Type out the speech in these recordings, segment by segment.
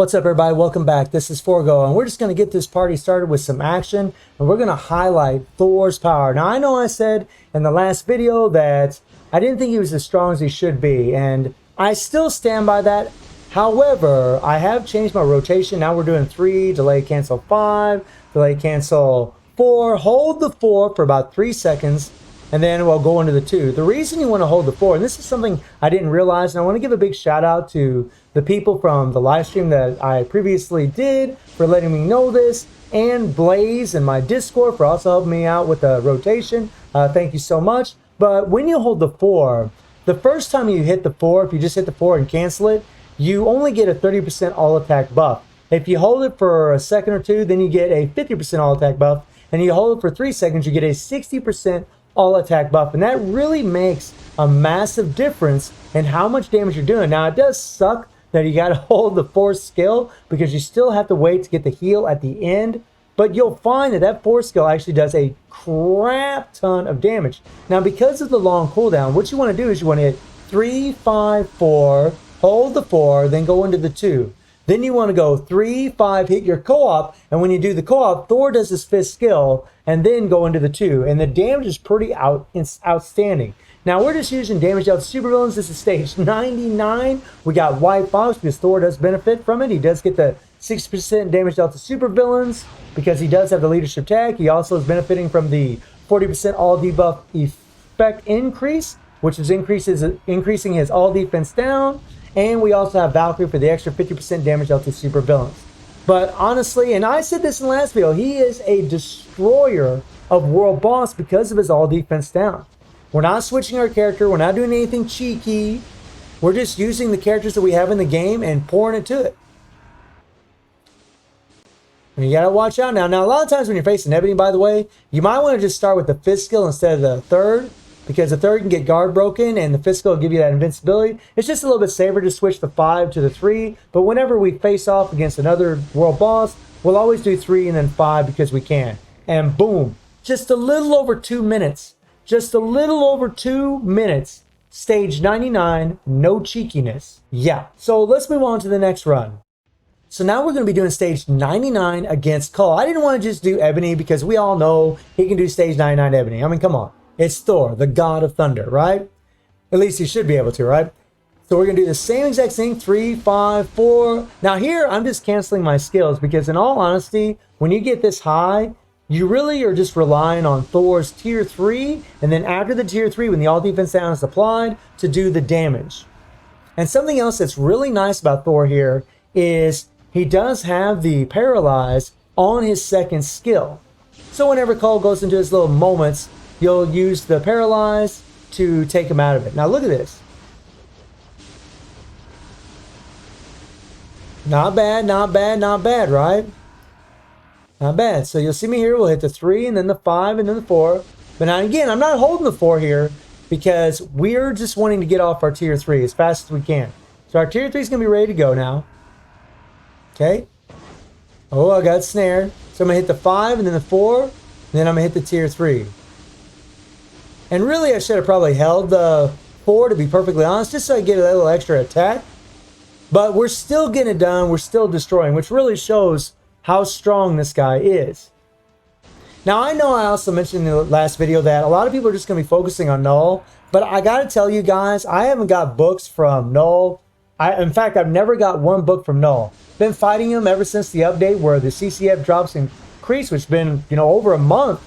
What's up, everybody? Welcome back. This is Forgo, and we're just going to get this party started with some action, and we're going to highlight Thor's power. Now, I know I said in the last video that I didn't think he was as strong as he should be, and I still stand by that. However, I have changed my rotation. Now we're doing 3, delay cancel 5, delay cancel 4, hold the 4 for about 3 seconds, and then we'll go into the 2. The reason you want to hold the 4, and this is something I didn't realize, and I want to give a big shout out to the people from the live stream that I previously did for letting me know this, and Blaze and my Discord for also helping me out with the rotation. Thank you so much. But when you hold the 4, the first time you hit the 4, if you just hit the 4 and cancel it, you only get a 30% all attack buff. If you hold it for a second or 2, then you get a 50% all attack buff, and you hold it for 3 seconds, you get a 60% all attack buff, and that really makes a massive difference in how much damage you're doing. Now, it does suck that you got to hold the 4 skill because you still have to wait to get the heal at the end, but you'll find that that 4 skill actually does a crap ton of damage. Now, because of the long cooldown, what you want to do is you want to hit 3, 5, 4, hold the 4, then go into the 2. Then you want to go 3, 5, hit your co-op, and when you do the co-op, Thor does his 5th skill, and then go into the 2. And the damage is pretty outstanding. Now, we're just using damage out to supervillains. This is stage 99. We got White Fox because Thor does benefit from it. He does get the 60% damage out to supervillains because he does have the leadership tag. He also is benefiting from the 40% all debuff effect increase, which is increasing his all defense down. And we also have Valkyrie for the extra 50% damage out to supervillains. But honestly, and I said this in the last video, he is a destroyer of world boss because of his all defense down. We're not switching our character. We're not doing anything cheeky. We're just using the characters that we have in the game and pouring it to it. And you gotta watch out now. Now, a lot of times when you're facing Ebony, by the way, you might want to just start with the 5th skill instead of the 3rd, because the 3rd can get guard broken and the 5th skill will give you that invincibility. It's just a little bit safer to switch the 5 to the 3, but whenever we face off against another world boss, we'll always do 3 and then 5 because we can. And boom, just a little over 2 minutes. Just a little over 2 minutes. Stage 99, no cheekiness. Yeah, so let's move on to the next run. So now we're going to be doing stage 99 against Cull. I didn't want to just do Ebony because we all know he can do stage 99 Ebony. I mean, come on. It's Thor, the god of thunder, right? At least he should be able to, right? So we're going to do the same exact thing, 3, 5, 4. Now here, I'm just canceling my skills because in all honesty, when you get this high, you really are just relying on Thor's tier 3, and then after the tier 3, when the all defense down is applied, to do the damage. And something else that's really nice about Thor here is he does have the paralyze on his 2nd skill. So whenever Cull goes into his little moments, you'll use the paralyze to take him out of it. Now look at this. Not bad, not bad, not bad, right? Not bad. So you'll see me here. We'll hit the 3 and then the 5 and then the 4. But now again, I'm not holding the 4 here because we're just wanting to get off our tier 3 as fast as we can. So our tier 3 is going to be ready to go now. Okay. Oh, I got snared. So I'm going to hit the 5 and then the 4. And then I'm going to hit the tier 3. And really, I should have probably held the 4, to be perfectly honest, just so I get a little extra attack. But we're still getting it done. We're still destroying, which really shows how strong this guy is. Now, I know I also mentioned in the last video that a lot of people are just going to be focusing on Null. But I got to tell you guys, I haven't got books from Null. In fact, I've never got one book from Null. Been fighting him ever since the update where the CCF drops increased, which has been, over a month.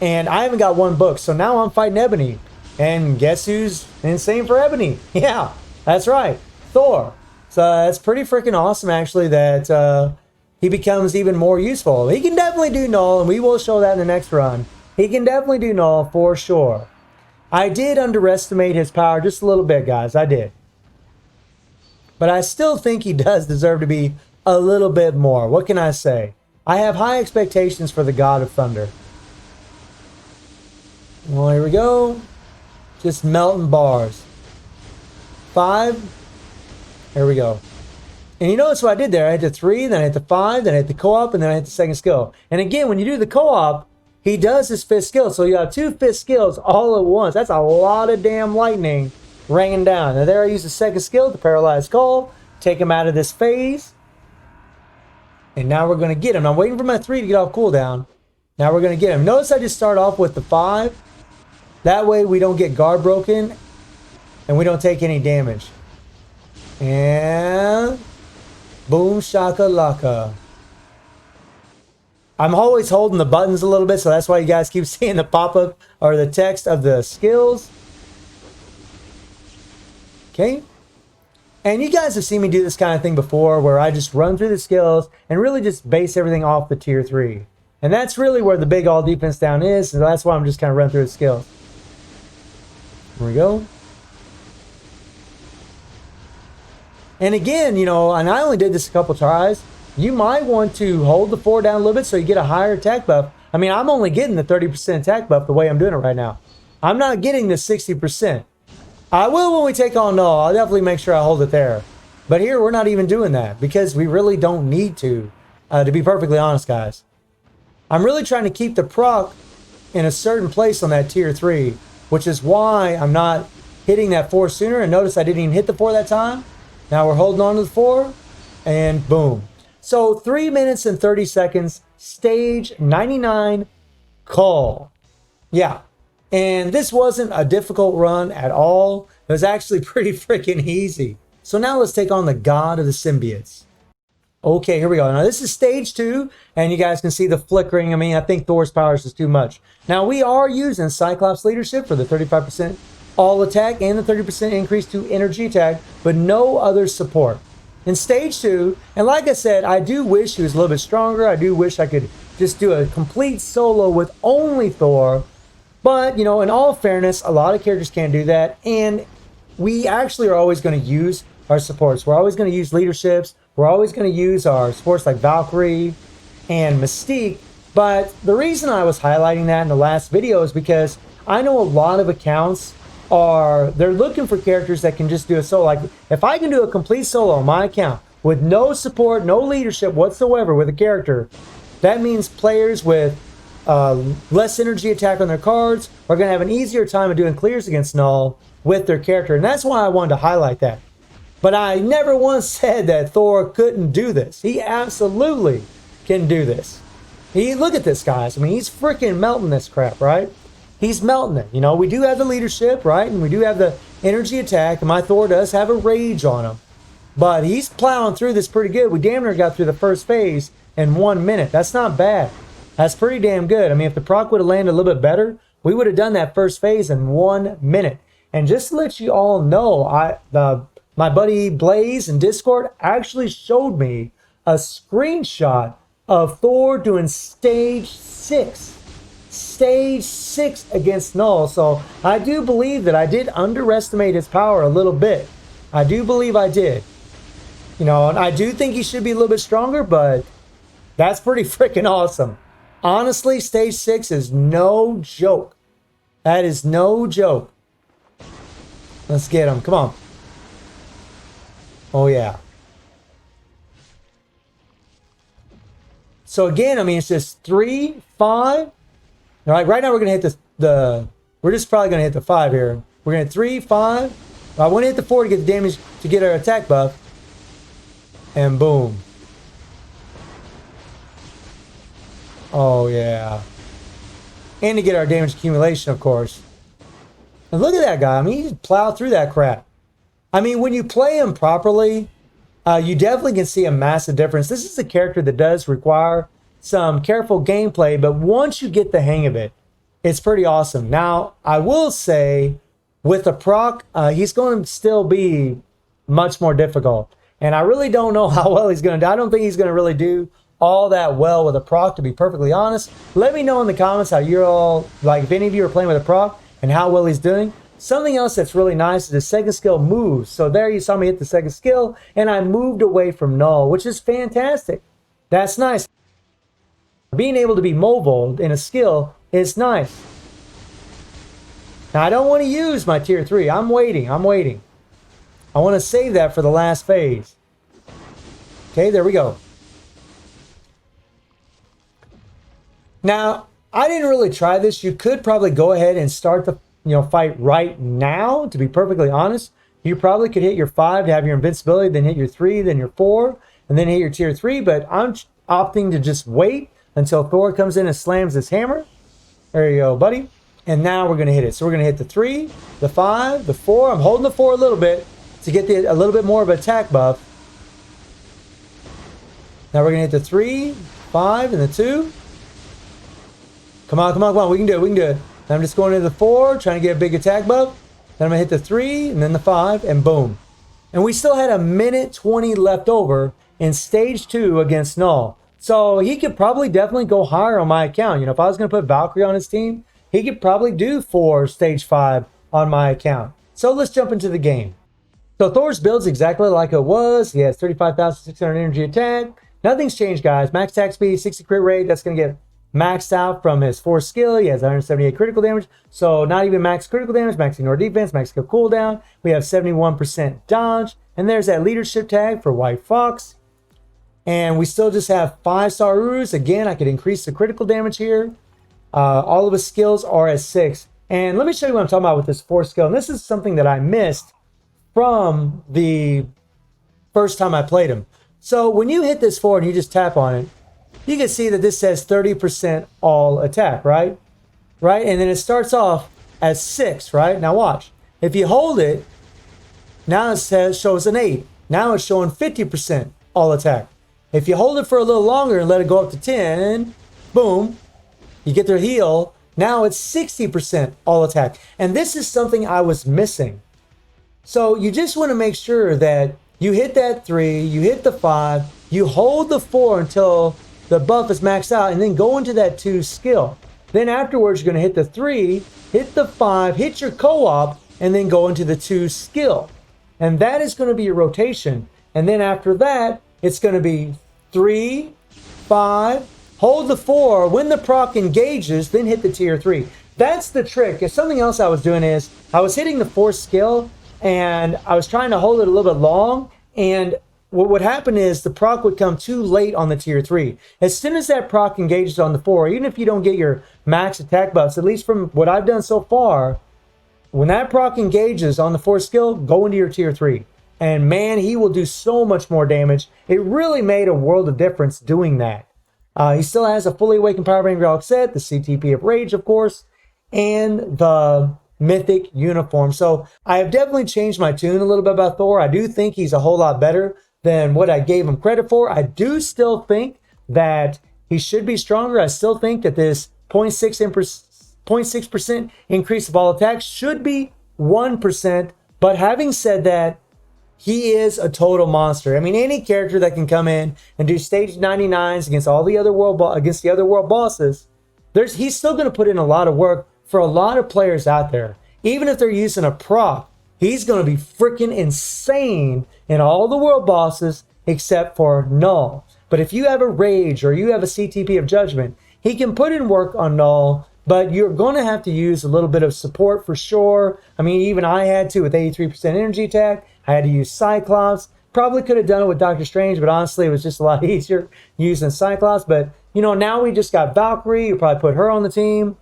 And I haven't got one book. So now I'm fighting Ebony. And guess who's insane for Ebony? Yeah, that's right. Thor. So that's pretty freaking awesome, actually, that he becomes even more useful. He can definitely do Null, and we will show that in the next run. He can definitely do Null for sure. I did underestimate his power just a little bit, guys. I did. But I still think he does deserve to be a little bit more. What can I say? I have high expectations for the God of Thunder. Well, here we go. Just melting bars. 5. There we go. And you notice what I did there. I hit the 3, then I hit the 5, then I hit the co-op, and then I hit the 2nd skill. And again, when you do the co-op, he does his 5th skill. So you have 2 5th skills all at once. That's a lot of damn lightning raining down. Now there I use the 2nd skill to paralyze Cull, take him out of this phase. And now we're going to get him. I'm waiting for my 3 to get off cooldown. Now we're going to get him. Notice I just start off with the 5. That way we don't get guard broken and we don't take any damage. And boom shakalaka. I'm always holding the buttons a little bit, so that's why you guys keep seeing the pop-up or the text of the skills. Okay. And you guys have seen me do this kind of thing before where I just run through the skills and really just base everything off the tier 3. And that's really where the big all defense down is. So that's why I'm just kind of running through the skills. Here we go. And again, you know, and I only did this a couple tries. You might want to hold the 4 down a little bit so you get a higher attack buff. I mean, I'm only getting the 30% attack buff the way I'm doing it right now. I'm not getting the 60%. I will when we take on Null. I'll definitely make sure I hold it there. But here, we're not even doing that because we really don't need to be perfectly honest, guys. I'm really trying to keep the proc in a certain place on that tier 3, which is why I'm not hitting that 4 sooner. And notice I didn't even hit the 4 that time. Now we're holding on to the 4, and boom. So 3 minutes and 30 seconds, stage 99, Cull. Yeah. And this wasn't a difficult run at all. It was actually pretty freaking easy. So now let's take on the God of the Symbiotes. Okay, here we go. Now this is stage 2, and you guys can see the flickering. I mean, I think Thor's powers is too much. Now we are using Cyclops leadership for the 35% all attack and the 30% increase to energy attack, but no other support. In stage 2, and like I said, I do wish he was a little bit stronger. I do wish I could just do a complete solo with only Thor. But, you know, in all fairness, a lot of characters can't do that. And we actually are always going to use our supports. We're always going to use leaderships. We're always going to use our supports like Valkyrie and Mystique. But the reason I was highlighting that in the last video is because I know a lot of accounts they're looking for characters that can just do a solo. Like, if I can do a complete solo on my account with no support, no leadership whatsoever with a character, that means players with less energy attack on their cards are going to have an easier time of doing clears against Null with their character. And that's why I wanted to highlight that. But I never once said that Thor couldn't do this. He absolutely can do this. Look at this, guys. I mean, he's freaking melting this crap, right? He's melting it. You know, we do have the leadership, right? And we do have the energy attack. And my Thor does have a rage on him. But he's plowing through this pretty good. We damn near got through the first phase in 1 minute. That's not bad. That's pretty damn good. I mean, if the proc would have landed a little bit better, we would have done that first phase in 1 minute. And just to let you all know, my buddy Blaze in Discord actually showed me a screenshot of Thor doing stage 6. Stage 6 against Null. So I do believe that I did underestimate his power a little bit. I do believe I did. You know, and I do think he should be a little bit stronger, but that's pretty freaking awesome. Honestly, stage 6 is no joke. That is no joke. Let's get him. Come on. Oh, yeah. So again, I mean, it's just 3, 5. All right, right now we're going to hit we're just probably going to hit the 5 here. We're going to 3, 5. I want to hit the 4 to get the damage to get our attack buff. And boom. Oh, yeah. And to get our damage accumulation, of course. And look at that guy. I mean, he just plowed through that crap. I mean, when you play him properly, you definitely can see a massive difference. This is a character that does require some careful gameplay, but once you get the hang of it, it's pretty awesome. Now, I will say, with the proc, he's going to still be much more difficult. And I really don't know how well he's going to do. I don't think he's going to really do all that well with a proc, to be perfectly honest. Let me know in the comments how you're all, like, if any of you are playing with a proc and how well he's doing. Something else that's really nice is the second skill moves. So there you saw me hit the second skill, and I moved away from Null, which is fantastic. That's nice. Being able to be mobile in a skill is nice. Now, I don't want to use my tier 3. I'm waiting. I want to save that for the last phase. Okay, there we go. Now, I didn't really try this. You could probably go ahead and start the fight right now, to be perfectly honest. You probably could hit your 5 to have your invincibility, then hit your 3, then your 4, and then hit your tier 3. But opting to just wait until Thor comes in and slams his hammer. There you go, buddy. And now we're going to hit it. So we're going to hit the 3, the 5, the 4. I'm holding the 4 a little bit to get a little bit more of an attack buff. Now we're going to hit the 3, 5, and the 2. Come on, come on, come on. We can do it. We can do it. Now I'm just going to the 4, trying to get a big attack buff. Then I'm going to hit the 3, and then the 5, and boom. And we still had a minute 20 left over in stage 2 against Null. So he could probably definitely go higher on my account. You know, if I was going to put Valkyrie on his team, he could probably do 4 stage 5 on my account. So let's jump into the game. So Thor's build's exactly like it was. He has 35,600 energy attack. Nothing's changed, guys. Max attack speed, 60 crit rate. That's going to get maxed out from his 4 skill. He has 178 critical damage. So not even max critical damage, max ignore defense, max skill cooldown. We have 71% dodge. And there's that leadership tag for White Fox. And we still just have 5-star Urus. Again, I could increase the critical damage here. All of his skills are at 6. And let me show you what I'm talking about with this 4 skill. And this is something that I missed from the first time I played him. So when you hit this 4 and you just tap on it, you can see that this says 30% all attack, right? Right? And then it starts off as 6, right? Now watch. If you hold it, now it shows an 8. Now it's showing 50% all attack. If you hold it for a little longer and let it go up to 10, boom, you get their heal. Now it's 60% all attack. And this is something I was missing. So you just want to make sure that you hit that 3, you hit the 5, you hold the 4 until the buff is maxed out, and then go into that 2 skill. Then afterwards, you're going to hit the 3, hit the 5, hit your co-op, and then go into the 2 skill. And that is going to be your rotation. And then after that, it's going to be 3, 5, hold the 4, when the proc engages, then hit the tier 3. That's the trick. And something else I was doing is, I was hitting the 4th skill, and I was trying to hold it a little bit long, and what would happen is the proc would come too late on the tier 3. As soon as that proc engages on the 4, even if you don't get your max attack buffs, at least from what I've done so far, when that proc engages on the 4th skill, go into your tier 3. And man, he will do so much more damage. It really made a world of difference doing that. He still has a fully awakened Power Ranger all set, the CTP of Rage, of course, and the Mythic uniform. So I have definitely changed my tune a little bit about Thor. I do think he's a whole lot better than what I gave him credit for. I do still think that he should be stronger. I still think that this 0.6% increase of all attacks should be 1%. But having said that, he is a total monster. I mean, any character that can come in and do stage 99s against all the other world bosses, he's still going to put in a lot of work for a lot of players out there. Even if they're using a proc, he's going to be freaking insane in all the world bosses except for Null. But if you have a Rage or you have a CTP of Judgment, he can put in work on Null, but you're going to have to use a little bit of support for sure. I mean, even I had to with 83% energy attack. I had to use Cyclops. Probably could have done it with Doctor Strange, but honestly, it was just a lot easier using Cyclops. But, you know, now we just got Valkyrie. You probably put her on the team.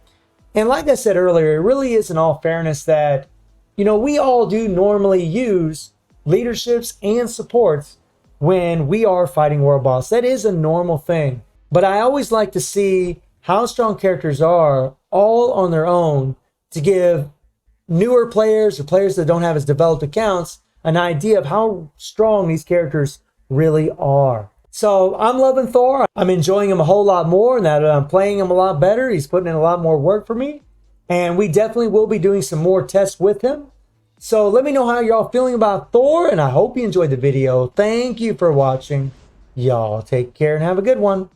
And like I said earlier, it really is in all fairness that, you know, we all do normally use leaderships and supports when we are fighting world boss. That is a normal thing. But I always like to see how strong characters are all on their own to give newer players or players that don't have as developed accounts an idea of how strong these characters really are. So I'm loving Thor. I'm enjoying him a whole lot more, and that I'm playing him a lot better. He's putting in a lot more work for me. And we definitely will be doing some more tests with him. So let me know how y'all feeling about Thor, and I hope you enjoyed the video. Thank you for watching. Y'all take care and have a good one.